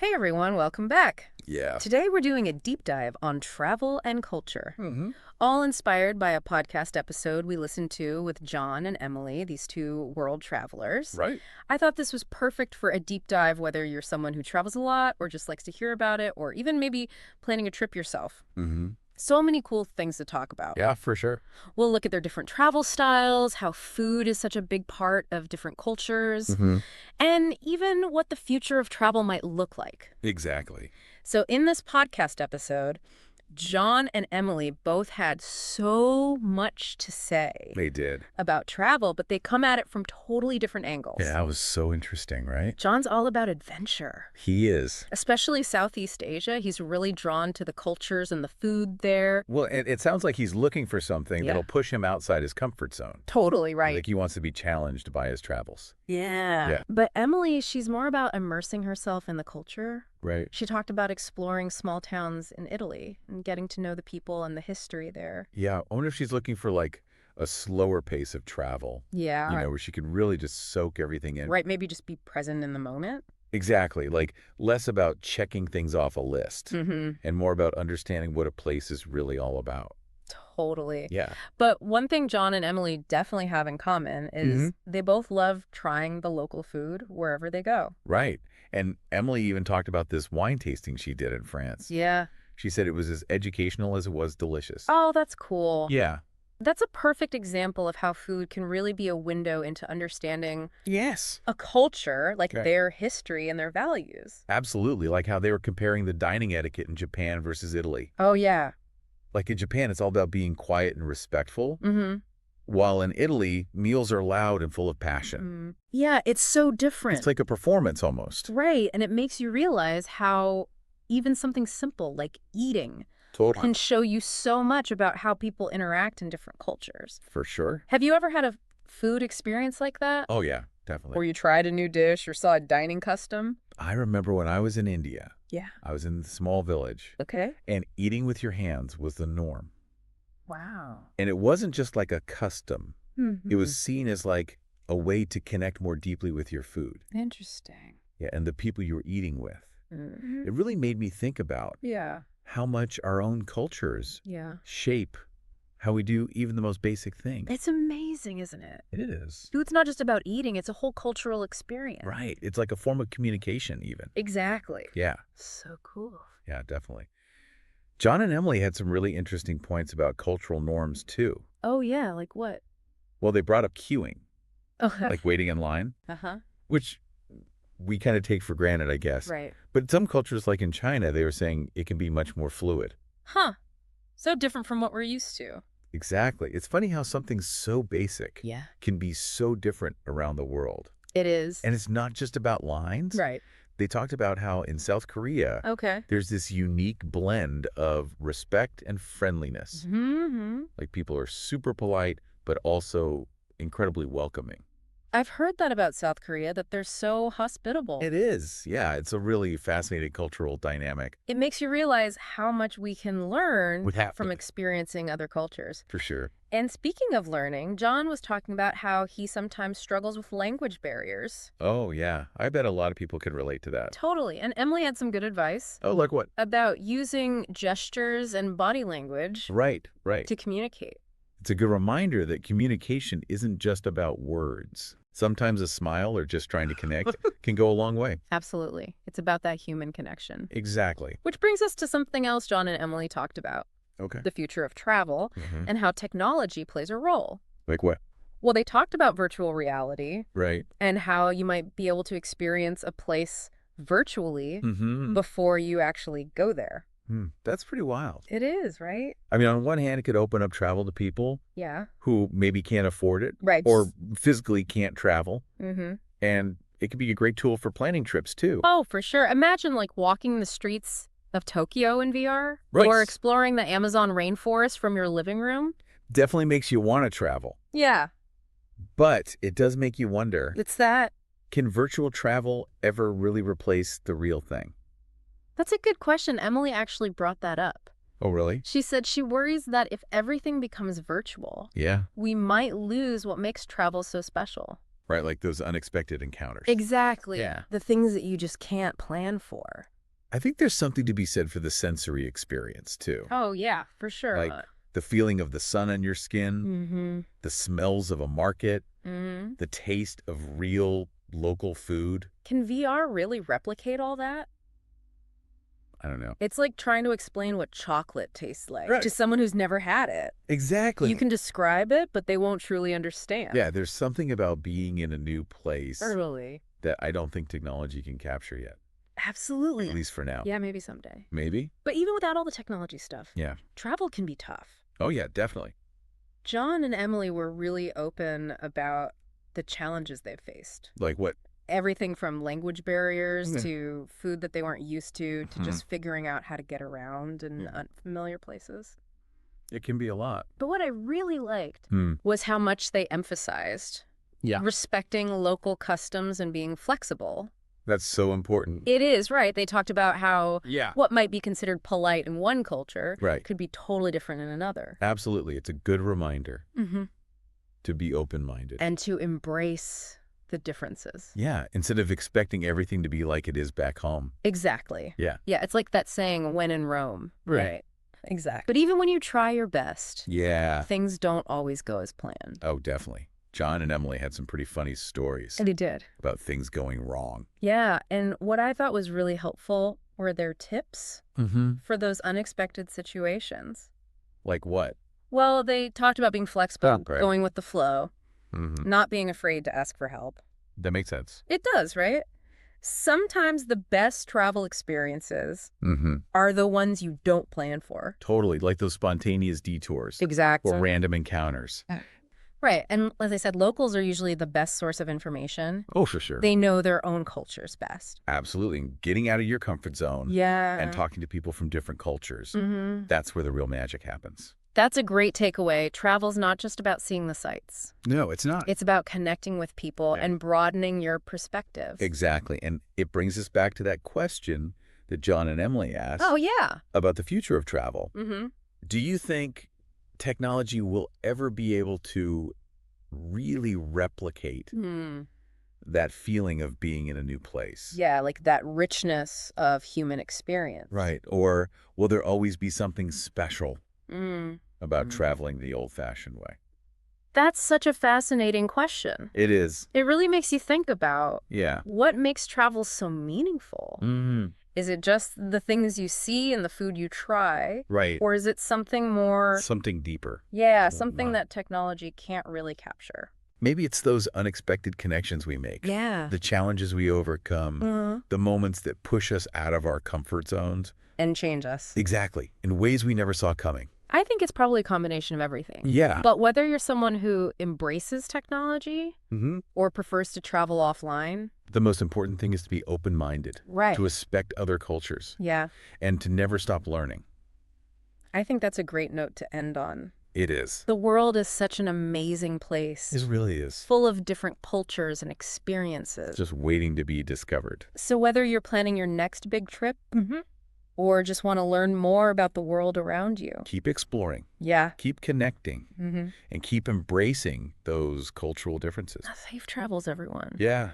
Hey everyone, welcome back. Yeah. Today we're doing a deep dive on travel and culture, Mm-hmm. all inspired by a podcast episode we listened to with John and Emily, these two world travelers. Right. I thought this was perfect for a deep dive, whether you're someone who travels a lot or just likes to hear about it, or even maybe planning a trip yourself. Mm-hmm. So many cool things to talk about. Yeah, for sure. We'll look at their different travel styles, how food is such a big part of different cultures, Mm-hmm. and even what the future of travel might look like. Exactly. So in this podcast episode, John and Emily both had so much to say They did. about travel, but they come at it from totally different angles. Yeah, that was so interesting, right? John's all about adventure, He is. especially Southeast Asia. He's really drawn to the cultures and the food there. Well, it sounds like he's looking for something Yeah. that'll push him outside his comfort zone. Totally right. Like he wants to be challenged by his travels. Yeah. But Emily, she's more about immersing herself in the culture. Right. She talked about exploring small towns in Italy and getting to know the people and the history there. Yeah. I wonder if she's looking for like a slower pace of travel, Yeah. where she can really just soak everything in. Right, maybe just be present in the moment. Exactly. Like less about checking things off a list Mm-hmm. and more about understanding what a place is really all about. Totally. Yeah. But one thing John and Emily definitely have in common is they both love trying the local food wherever they go. Right. And Emily even talked about this wine tasting she did in France. Yeah. She said it was as educational as it was delicious. Oh, that's cool. Yeah. That's a perfect example of how food can really be a window into understanding Yes. a culture, like Right. their history and their values. Absolutely. Like how they were comparing the dining etiquette in Japan versus Italy. Oh, yeah. Like in Japan, it's all about being quiet and respectful, Mm-hmm. while in Italy, meals are loud and full of passion. Yeah, it's so different. It's like a performance almost. Right, and it makes you realize how even something simple like eating Totally. can show you so much about how people interact in different cultures. For sure. Have you ever had a food experience like that? Oh, yeah, definitely. Where you tried a new dish or saw a dining custom? I remember when I was in India, Yeah. I was in a small village, Okay. and eating with your hands was the norm. Wow. And it wasn't just like a custom. Mm-hmm. It was seen as like a way to connect more deeply with your food. Interesting. Yeah, and the people you were eating with. Mm-hmm. It really made me think about Yeah. how much our own cultures Yeah. shape how we do even the most basic things. It's amazing, isn't it? It is. Food's not just about eating, it's a whole cultural experience. Right. It's like a form of communication even. Exactly. Yeah. So cool. Yeah, definitely. John and Emily had some really interesting points about cultural norms too. Oh, yeah, like what? Well, they brought up queuing, Oh, like waiting in line, uh-huh. which we kind of take for granted, I guess. Right. But some cultures, like in China, they were saying it can be much more fluid. Huh. So different from what we're used to. Exactly. It's funny how something so basic Yeah. can be so different around the world. It is. And it's not just about lines. Right. They talked about how in South Korea, Okay. there's this unique blend of respect and friendliness. Mm-hmm. Like people are super polite, but also incredibly welcoming. I've heard that about South Korea, that they're so hospitable. It is. Yeah, it's a really fascinating cultural dynamic. It makes you realize how much we can learn Would have from to. experiencing other cultures. For sure. And speaking of learning, John was talking about how he sometimes struggles with language barriers. Oh, yeah. I bet a lot of people can relate to that. Totally. And Emily had some good advice Oh, like what? about using gestures and body language Right, right. to communicate. It's a good reminder that communication isn't just about words. Sometimes a smile or just trying to connect can go a long way. Absolutely. It's about that human connection. Exactly. Which brings us to something else John and Emily talked about, Okay. the future of travel and how technology plays a role. Like what? Well, they talked about virtual reality Right. and how you might be able to experience a place virtually Mm-hmm. before you actually go there. That's pretty wild. It is, right? I mean, on one hand, it could open up travel to people Yeah. who maybe can't afford it Right. or physically can't travel. Mm-hmm. And it could be a great tool for planning trips, too. Oh, for sure. Imagine like walking the streets of Tokyo in VR Right. or exploring the Amazon rainforest from your living room. Definitely makes you want to travel. Yeah, But it does make you wonder, it's that. can virtual travel ever really replace the real thing? That's a good question. Emily actually brought that up. Oh, really? She said she worries that if everything becomes virtual, Yeah. we might lose what makes travel so special. Right, like those unexpected encounters. Exactly. Yeah. The things that you just can't plan for. I think there's something to be said for the sensory experience, too. Oh, yeah, for sure. Like the feeling of the sun on your skin, Mm-hmm. the smells of a market, Mm-hmm. the taste of real local food. Can VR really replicate all that? I don't know. It's like trying to explain what chocolate tastes like Right. to someone who's never had it. Exactly. You can describe it, but they won't truly understand. Yeah, there's something about being in a new place Totally. that I don't think technology can capture yet, Absolutely. at least for now. Yeah, maybe someday. Maybe? But even without all the technology stuff, Yeah. travel can be tough. Oh, yeah, definitely. John and Emily were really open about the challenges they've faced. Like what? Everything from language barriers Yeah. to food that they weren't used to Mhm. just figuring out how to get around in unfamiliar places. It can be a lot. But what I really liked Hmm. was how much they emphasized Yeah. respecting local customs and being flexible. That's so important. It is, right? They talked about how Yeah. what might be considered polite in one culture Right. could be totally different in another. Absolutely. It's a good reminder Mm-hmm. to be open-minded. And to embrace the differences. Yeah, instead of expecting everything to be like it is back home. Exactly. Yeah. Yeah, it's like that saying, when in Rome. Right. Exactly. But even when you try your best, Yeah. things don't always go as planned. Oh, definitely. John and Emily had some pretty funny stories And they did. about things going wrong. Yeah, and what I thought was really helpful were their tips Mm-hmm. for those unexpected situations. Like what? Well, they talked about being flexible, Right. going with the flow, Mm-hmm. not being afraid to ask for help. That makes sense. It does, right? Sometimes the best travel experiences Mm-hmm. are the ones you don't plan for. Totally. Like those spontaneous detours Exactly. or random encounters. Right. And as I said, locals are usually the best source of information. Oh, for sure. They know their own cultures best. Absolutely. And getting out of your comfort zone Yeah. and talking to people from different cultures. Mm-hmm. That's where the real magic happens. That's a great takeaway. Travel's not just about seeing the sights. No, it's not. It's about connecting with people Yeah. and broadening your perspective. Exactly. And it brings us back to that question that John and Emily asked Oh, yeah. about the future of travel. Mm-hmm. Do you think technology will ever be able to really replicate that feeling of being in a new place? Yeah, like that richness of human experience. Right. Or will there always be something special Mm. about traveling the old-fashioned way? That's such a fascinating question. It is. It really makes you think about Yeah. what makes travel so meaningful. Mm-hmm. Is it just the things you see and the food you try? Right. Or is it something more, Something deeper. yeah, something Wow. that technology can't really capture? Maybe it's those unexpected connections we make. Yeah. The challenges we overcome. The moments that push us out of our comfort zones. And change us. Exactly. In ways we never saw coming. I think it's probably a combination of everything. Yeah. But whether you're someone who embraces technology Mm-hmm. or prefers to travel offline, The most important thing is to be open-minded, right. to respect other cultures, Yeah. and to never stop learning. I think that's a great note to end on. It is. The world is such an amazing place, It really is. full of different cultures and experiences. Just waiting to be discovered. So whether you're planning your next big trip or just want to learn more about the world around you. Keep exploring, Yeah. keep connecting, Mm-hmm. and keep embracing those cultural differences. Safe travels, everyone. Yeah.